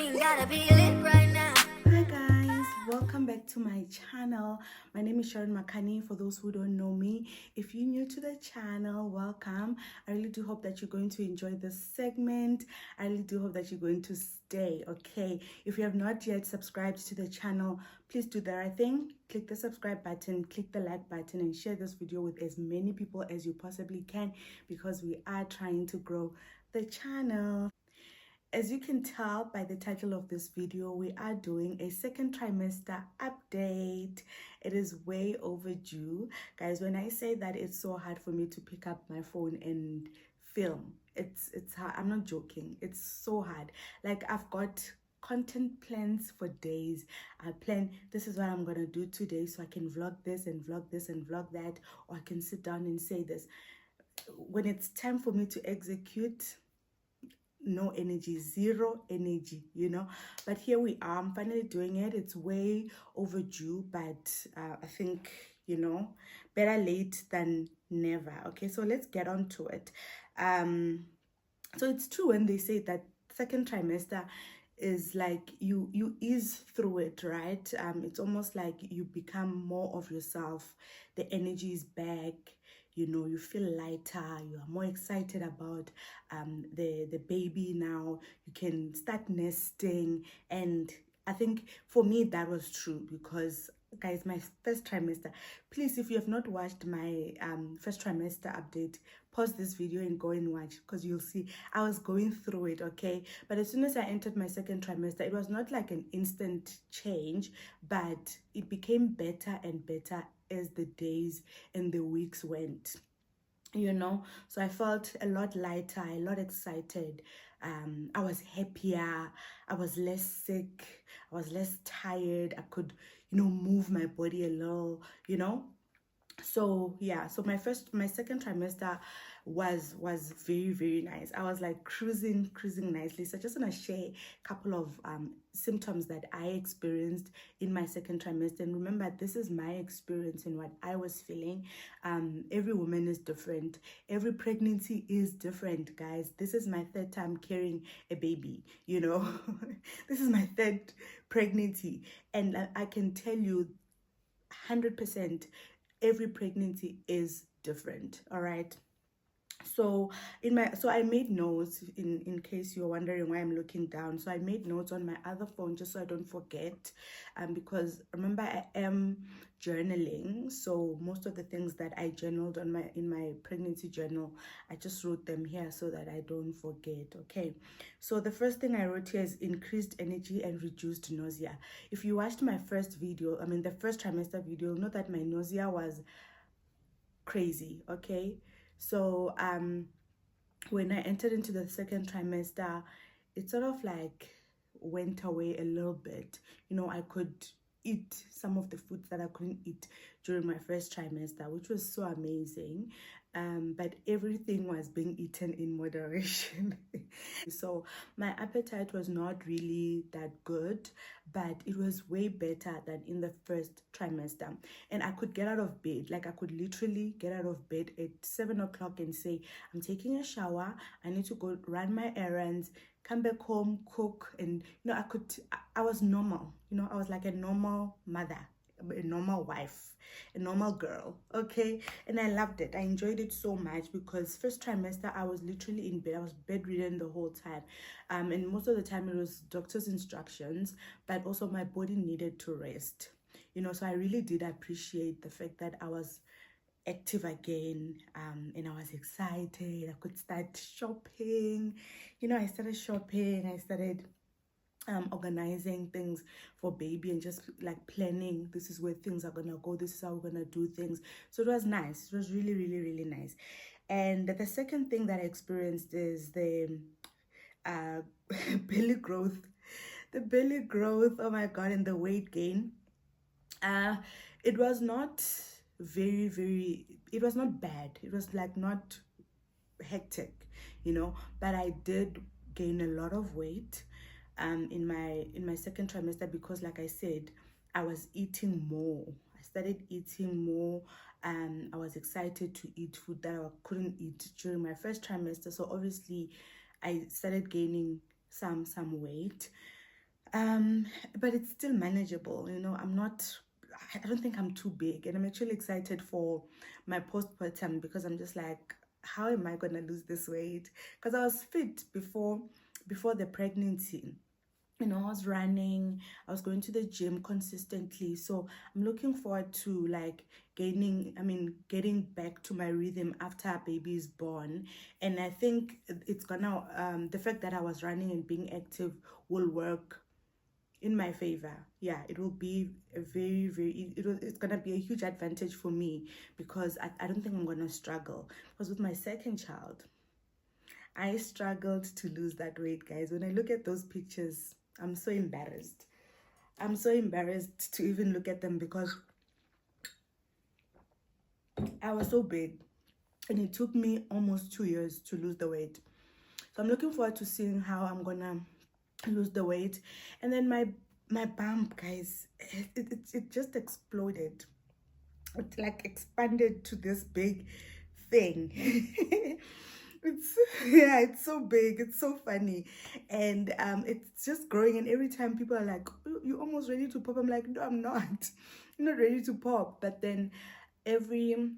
queen, gotta be lit right now. Hi guys, welcome back to my channel. My name is Sharon Makani. For those who don't know me, if you're new to the channel, welcome. I really do hope that you're going to enjoy this segment. I really do hope that you're going to stay. Okay, if you have not yet subscribed to the channel, please do the right thing. Click the subscribe button, click the like button, and share this video with as many people as you possibly can, because we are trying to grow the channel. As you can tell by the title of this video, we are doing a second trimester update. It is way overdue. Guys, when I say that it's so hard for me to pick up my phone and film, it's hard. I'm not joking. It's so hard. Like, I've got content plans for days. I plan, this is what I'm gonna do today, so I can vlog this and vlog this and vlog that, or I can sit down and say this. When it's time for me to execute, no energy, zero energy, but here we are. I'm finally doing it. It's way overdue, but I think, better late than never. Okay, so let's get on to it. So it's true when they say that second trimester is like you ease through it, right? It's almost like you become more of yourself. The energy is back. You feel lighter. You are more excited about the baby now. You can start nesting, and I think for me that was true, because guys, my first trimester, please, if you have not watched my first trimester update, pause this video and go and watch, because you'll see I was going through it. Okay, but as soon as I entered my second trimester, it was not like an instant change, but it became better and better as the days and the weeks went. So I felt a lot lighter, a lot excited. I was happier. I was less sick. I was less tired. I could move my body a little. So yeah, so my second trimester was very, very nice. I was like cruising nicely. So I just want to share a couple of symptoms that I experienced in my second trimester. And remember, this is my experience and what I was feeling. Every woman is different. Every pregnancy is different, guys. This is my third time carrying a baby. This is my third pregnancy, and I can tell you 100%, every pregnancy is different. All right, so I made notes in case you're wondering why I'm looking down. So I made notes on my other phone just so I don't forget, because remember, I am journaling. So most of the things that I journaled in my pregnancy journal, I just wrote them here so that I don't forget. Okay, so the first thing I wrote here is increased energy and reduced nausea. If you watched my first video, the first trimester video, you'll know that my nausea was crazy. Okay, so when I entered into the second trimester, it sort of like went away a little bit. I could eat some of the foods that I couldn't eat during my first trimester, which was so amazing. But everything was being eaten in moderation. So my appetite was not really that good, but it was way better than in the first trimester. And I could get out of bed, like I could literally get out of bed at 7 o'clock and say, I'm taking a shower, I need to go run my errands, come back home, cook. And I was normal. I was like a normal mother, a normal wife, a normal girl. Okay, and I loved it. I enjoyed it so much, because first trimester I was literally in bed. I was bedridden the whole time, and most of the time it was doctor's instructions, but also my body needed to rest. So I really did appreciate the fact that I was active again, and I was excited. I could start shopping. I started shopping. I started organizing things for baby, and just like planning, this is where things are gonna go, this is how we're gonna do things. So it was nice. It was really, really, really nice. And the second thing that I experienced is the belly growth. The belly growth, oh my god, and the weight gain. It was not it was not bad. It was like not hectic, but I did gain a lot of weight in my second trimester, because like I said, I was eating more. I started eating more. I was excited to eat food that I couldn't eat during my first trimester. So obviously I started gaining some weight. But it's still manageable, you know. I don't think I'm too big, and I'm actually excited for my postpartum because I'm just like, how am I gonna lose this weight? Because I was fit before the pregnancy. You know, I was running, I was going to the gym consistently. So I'm looking forward to like getting back to my rhythm after a baby is born. And I think it's gonna, the fact that I was running and being active will work in my favor. Yeah, it will be a it's gonna be a huge advantage for me because I don't think I'm gonna struggle. Because with my second child, I struggled to lose that weight, guys. When I look at those pictures, I'm so embarrassed. I'm so embarrassed to even look at them because I was so big and it took me almost 2 years to lose the weight. So I'm looking forward to seeing how I'm gonna lose the weight. And then my bump, guys, it just exploded. It like expanded to this big thing. It's yeah, it's so big, it's so funny, and it's just growing. And every time people are like, "Oh, you're almost ready to pop," I'm like, no, I'm not. I'm not ready to pop. But then every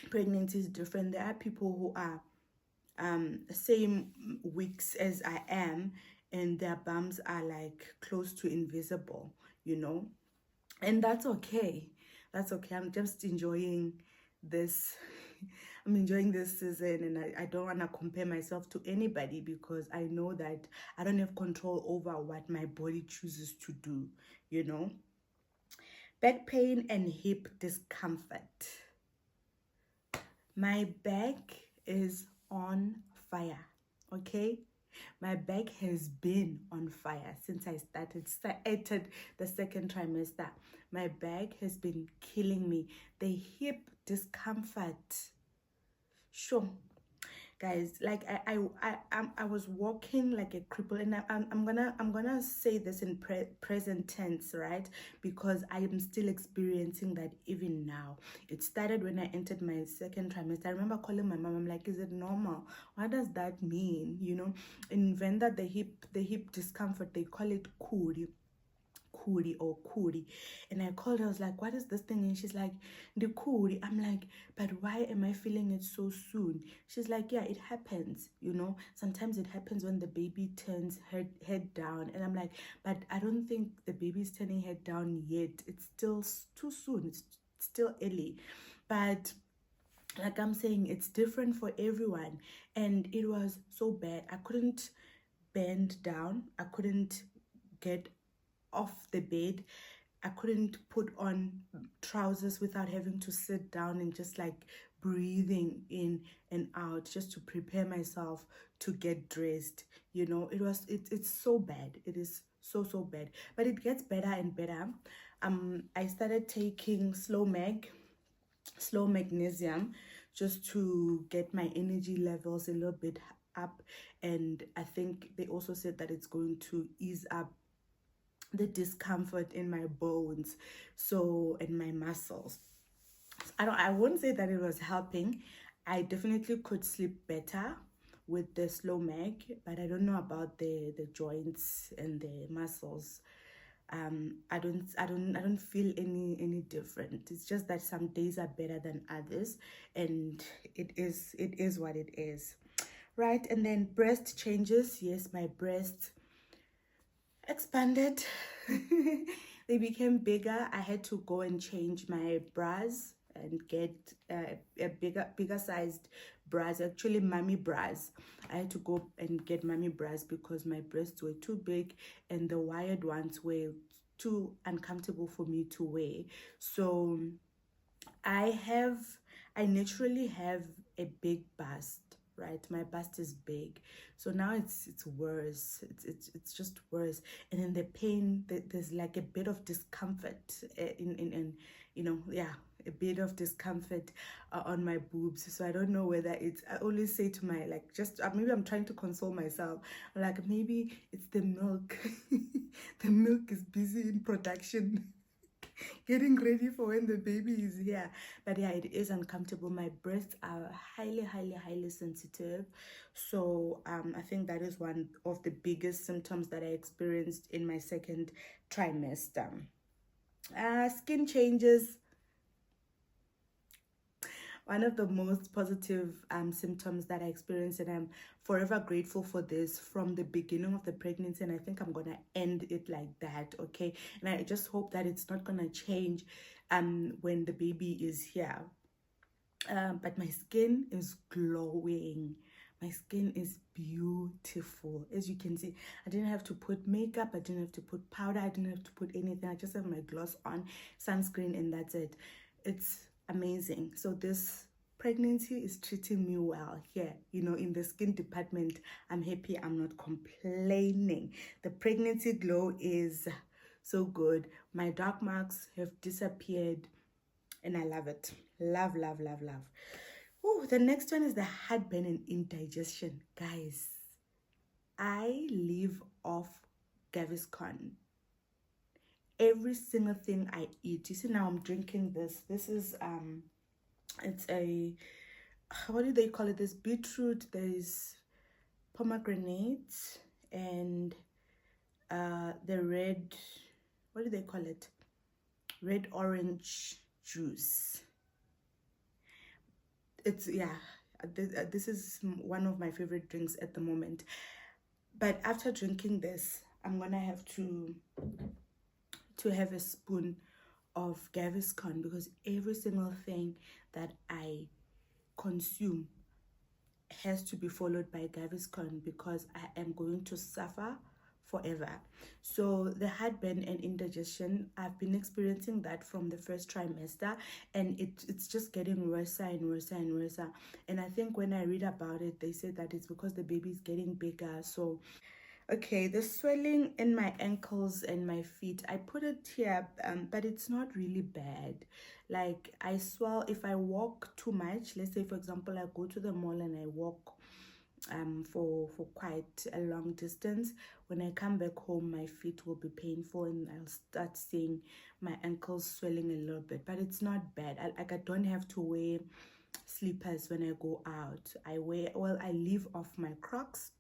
pregnancy is different. There are people who are same weeks as I am, and their bumps are like close to invisible, you know, and that's okay. That's okay. I'm just enjoying this. I'm enjoying this season, and I don't want to compare myself to anybody because I know that I don't have control over what my body chooses to do, you know. Back pain and hip discomfort. My back is on fire, okay? My back has been on fire since I started the second trimester. My back has been killing me. The hip discomfort. Sure, guys, like I was walking like a cripple, and I'm gonna say this in present tense, right? Because I am still experiencing that even now. It started when I entered my second trimester. I remember calling my mom. I'm like, is it normal? What does that mean? You know, in Venda, the hip discomfort, they call it kuri. And I called her, I was like, what is this thing? And she's like, the kuri. I'm like, but why am I feeling it so soon? She's like, yeah, it happens, you know. Sometimes it happens when the baby turns head down. And I'm like, but I don't think the baby's turning head down yet. It's still too soon. It's still early. But like I'm saying, it's different for everyone. And it was so bad. I couldn't bend down. I couldn't get off the bed. I couldn't put on trousers without having to sit down and just like breathing in and out just to prepare myself to get dressed. You know, it's so bad. It is so bad. But it gets better and better. I started taking slow magnesium, just to get my energy levels a little bit up. And I think they also said that it's going to ease up the discomfort in my bones, so, and my muscles. I wouldn't say that it was helping. I definitely could sleep better with the slow mag, but I don't know about the joints and the muscles. I don't feel any different. It's just that some days are better than others, and it is what it is, right? And then breast changes. Yes, my breasts expanded. They became bigger. I had to go and change my bras and get a bigger sized bras, actually mommy bras. I had to go and get mommy bras because my breasts were too big and the wired ones were too uncomfortable for me to wear. So I naturally have a big bust, right? My bust is big, so now it's worse. It's just worse. And then the pain, there's like a bit of discomfort in you know, yeah, a bit of discomfort on my boobs. So I don't know whether it's, I always say to my, like, just maybe I'm trying to console myself, like maybe it's the milk. The milk is busy in production. getting ready for when the baby is here. But yeah, it is uncomfortable. My breasts are highly sensitive. So I think that is one of the biggest symptoms that I experienced in my second trimester. Skin changes. One of the most positive symptoms that I experienced, and I'm forever grateful for this from the beginning of the pregnancy, and I think I'm gonna end it like that, okay? And I just hope that it's not gonna change when the baby is here. But my skin is glowing. My skin is beautiful. As you can see, I didn't have to put makeup, I didn't have to put powder, I didn't have to put anything. I just have my gloss on, sunscreen, and that's it. It's amazing. So this pregnancy is treating me well here, you know, in the skin department. I'm happy, I'm not complaining. The pregnancy glow is so good. My dark marks have disappeared and I love it. Love, love, love, love. Oh, the next one is the heartburn and indigestion. Guys, I live off Gaviscon. Every single thing I eat. You see, now I'm drinking this. This is it's a, what do they call it? There's beetroot, there's pomegranate, and the red, what do they call it? Red orange juice. It's, yeah, this is one of my favorite drinks at the moment. But after drinking this, I'm gonna have to have a spoon of Gaviscon, because every single thing that I consume has to be followed by Gaviscon, because I am going to suffer forever. So the heartburn and indigestion, I've been experiencing that from the first trimester, and it's just getting worse and worse and worse. And I think when I read about it, they say that it's because the baby is getting bigger. So okay, the swelling in my ankles and my feet, I put it here, but it's not really bad. Like, I swell if I walk too much. Let's say, for example, I go to the mall and I walk for quite a long distance. When I come back home, my feet will be painful and I'll start seeing my ankles swelling a little bit. But it's not bad. I don't have to wear slippers when I go out. I leave off my Crocs.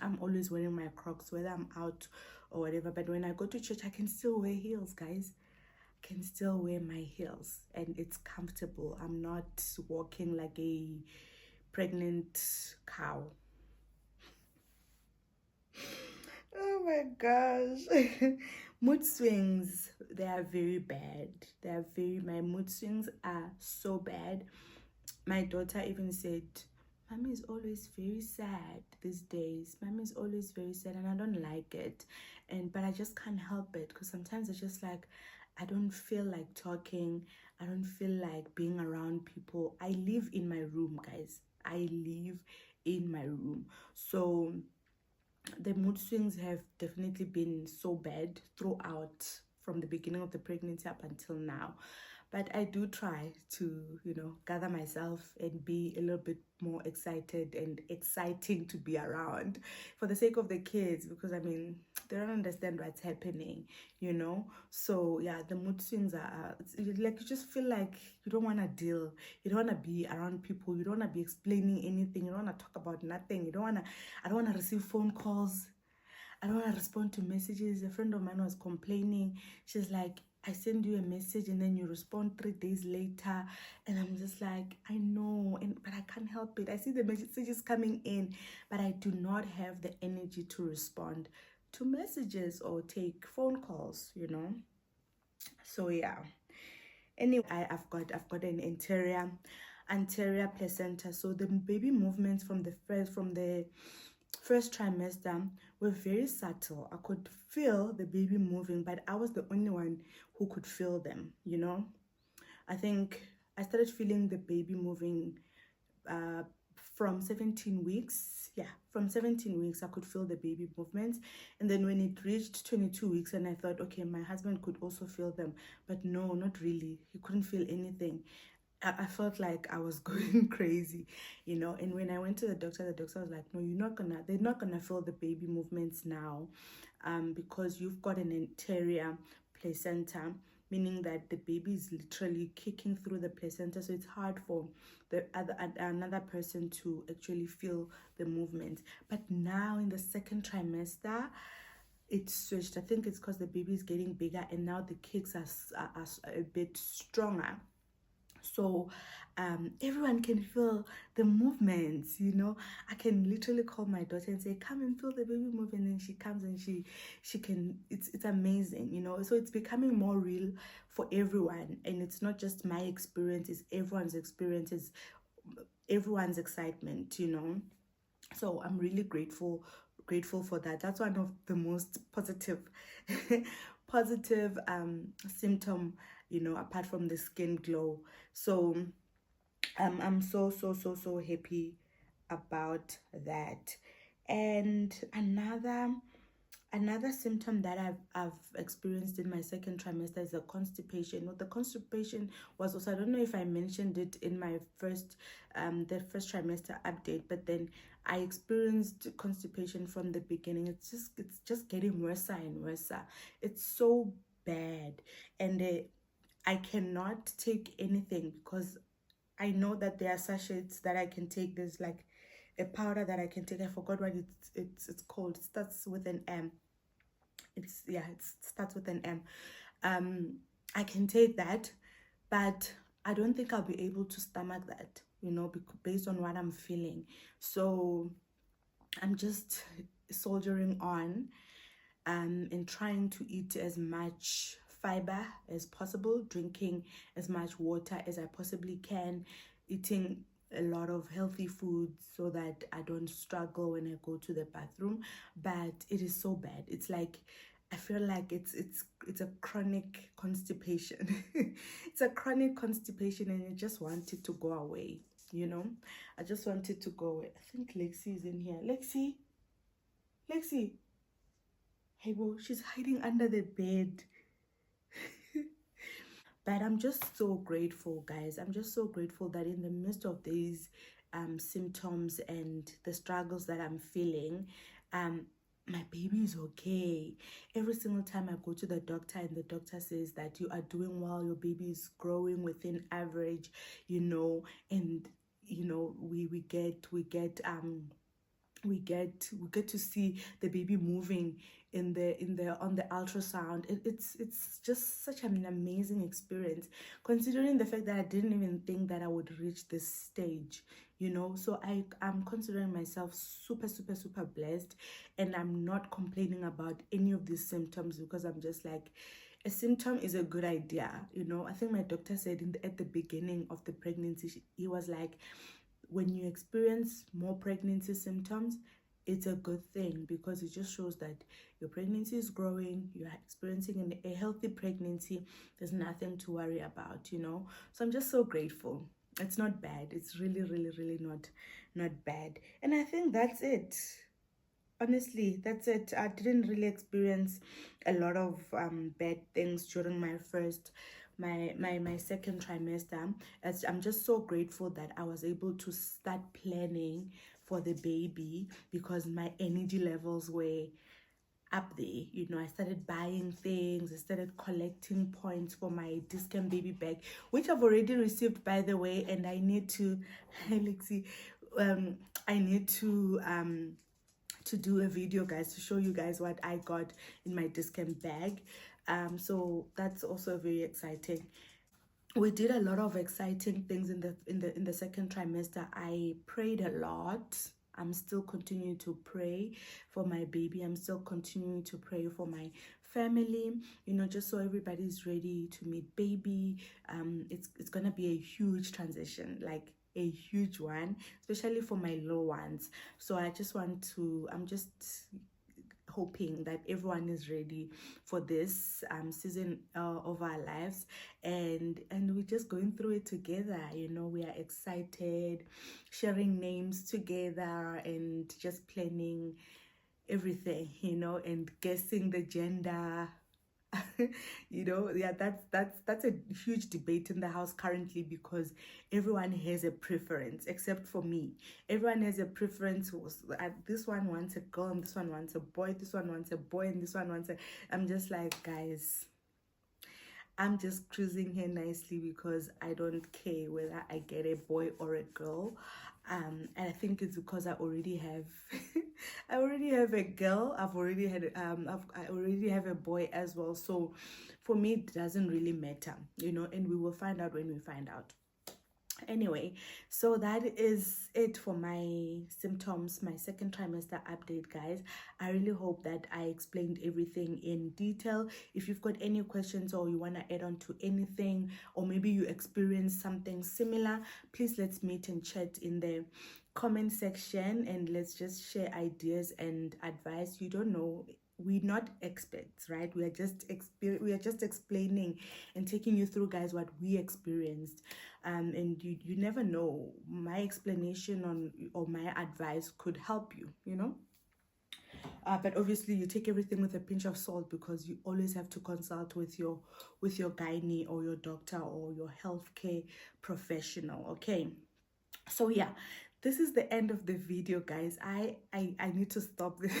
I'm always wearing my Crocs, whether I'm out or whatever. But when I go to church, I can still wear heels, guys. I can still wear my heels and it's comfortable. I'm not walking like a pregnant cow. Oh my gosh. Mood swings, they are very bad. My mood swings are so bad. My daughter even said, Mommy is always very sad these days. Mommy is always very sad and I don't like it. But I just can't help it, because sometimes it's just like I don't feel like talking. I don't feel like being around people. I live in my room, guys. I live in my room. So the mood swings have definitely been so bad throughout, from the beginning of the pregnancy up until now. But I do try to, gather myself and be a little bit more excited and exciting to be around for the sake of the kids, because I mean, they don't understand what's happening, So yeah, the mood swings are it's like you just feel like you don't want to deal, you don't want to be around people, you don't want to be explaining anything, you don't want to talk about nothing, I don't want to receive phone calls, I don't want to respond to messages. A friend of mine was complaining. She's like, I send you a message and then you respond 3 days later. And I'm just like, I know, but I can't help it. I see the messages coming in, but I do not have the energy to respond to messages or take phone calls, So yeah. Anyway, I've got an anterior placenta. So the baby movements from the first trimester were very subtle. I could feel the baby moving, but I was the only one who could feel them, I think I started feeling the baby moving from 17 weeks. Yeah, from 17 weeks, I could feel the baby movements. And then when it reached 22 weeks, and I thought, okay, my husband could also feel them. But no, not really. He couldn't feel anything. I felt like I was going crazy, and when I went to the doctor was like, no, they're not gonna feel the baby movements now, because you've got an anterior placenta. meaning that the baby is literally kicking through the placenta, so it's hard for the another person to actually feel the movements. But now in the second trimester, it's switched. I think it's because the baby is getting bigger and now the kicks are a bit stronger. So everyone can feel the movements, you know. I can literally call my daughter and say, come and feel the baby move, and then she comes and she can. It's amazing, you know. So it's becoming more real for everyone, and it's not just my experience, it's everyone's experience, it's everyone's excitement, you know. So I'm really grateful for that. That's one of the most positive positive symptom, you know, apart from the skin glow. So I'm so happy about that. And another symptom that I've experienced in my second trimester is the constipation. Well, the constipation was also, I don't know if I mentioned it in my the first trimester update, but then I experienced constipation from the beginning. It's just getting worse and worse. It's so bad, and I cannot take anything because I know that there are sachets that I can take. There's like a powder that I can take. I forgot what it's called. It starts with an M. It starts with an M. I can take that, but I don't think I'll be able to stomach that, you know, based on what I'm feeling. So I'm just soldiering on, and trying to eat as much fiber as possible, drinking as much water as I possibly can, eating a lot of healthy food so that I don't struggle when I go to the bathroom. But it is so bad. It's like I feel like it's a chronic constipation. It's a chronic constipation, and I just want it to go away. You know, I just want it to go away. I think Lexi is in here. Lexi. Hey, well, she's hiding under the bed. But I'm just so grateful, guys. I'm just so grateful that in the midst of these symptoms and the struggles that I'm feeling, my baby is okay. Every single time I go to the doctor and the doctor says that you are doing well, your baby is growing within average, you know, and you know, we get to see the baby moving in the on the ultrasound. It's just such an amazing experience, considering the fact that I didn't even think that I would reach this stage, you know. So I'm considering myself super blessed, and I'm not complaining about any of these symptoms because I'm just like, a symptom is a good idea, you know. I think my doctor said at the beginning of the pregnancy, he was like, when you experience more pregnancy symptoms, it's a good thing because it just shows that your pregnancy is growing, you're experiencing a healthy pregnancy. There's nothing to worry about, you know. So I'm just so grateful. It's not bad. It's really not bad. And I think that's it. Honestly, that's it. I didn't really experience a lot of bad things during my second trimester. As I'm just so grateful that I was able to start planning for the baby because my energy levels were up there. You know, I started buying things, I started collecting points for my discount baby bag, which I've already received, by the way. And I need to hi Lexi, I need to do a video, guys, to show you guys what I got in my discount bag. So that's also very exciting. We did a lot of exciting things in the second trimester. I prayed a lot. I'm still continuing to pray for my baby. I'm still continuing to pray for my family, you know, just so everybody's ready to meet baby. It's gonna be a huge transition, like a huge one, especially for my little ones. So I'm just hoping that everyone is ready for this season of our lives, and we're just going through it together. You know, we are excited, sharing names together and just planning everything, you know, and guessing the gender. You know, yeah, that's a huge debate in the house currently because everyone has a preference except for me. Everyone has a preference. This one wants a girl, and this one wants a boy, this one wants a boy, and this one wants a I'm just like, guys, I'm just cruising here nicely because I don't care whether I get a boy or a girl. And I think it's because I already have I already have a girl. I already have a boy as well. So for me it doesn't really matter, and we will find out when we find out. Anyway, so that is it for my symptoms, my second trimester update, guys. I really hope that I explained everything in detail. If you've got any questions or you want to add on to anything, or maybe you experienced something similar, please let's meet and chat in the comment section, and let's just share ideas and advice. You don't know, we're not experts, right? We are just explaining and taking you through, guys, what we experienced. And you never know, my explanation on or my advice could help you, but obviously you take everything with a pinch of salt, because you always have to consult with your gynae or your doctor or your healthcare professional. Okay, so yeah, this is the end of the video, guys. I need to stop this.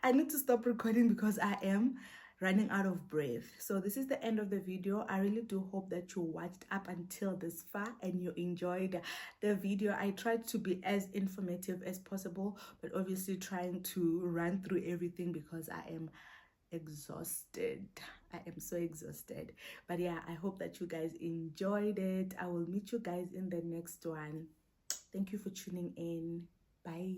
I need to stop recording because I am running out of breath. So this is the end of the video. I really do hope that you watched up until this far and you enjoyed the video. I tried to be as informative as possible, but obviously trying to run through everything because I am exhausted. I am so exhausted. But yeah, I hope that you guys enjoyed it. I will meet you guys in the next one. Thank you for tuning in. Bye.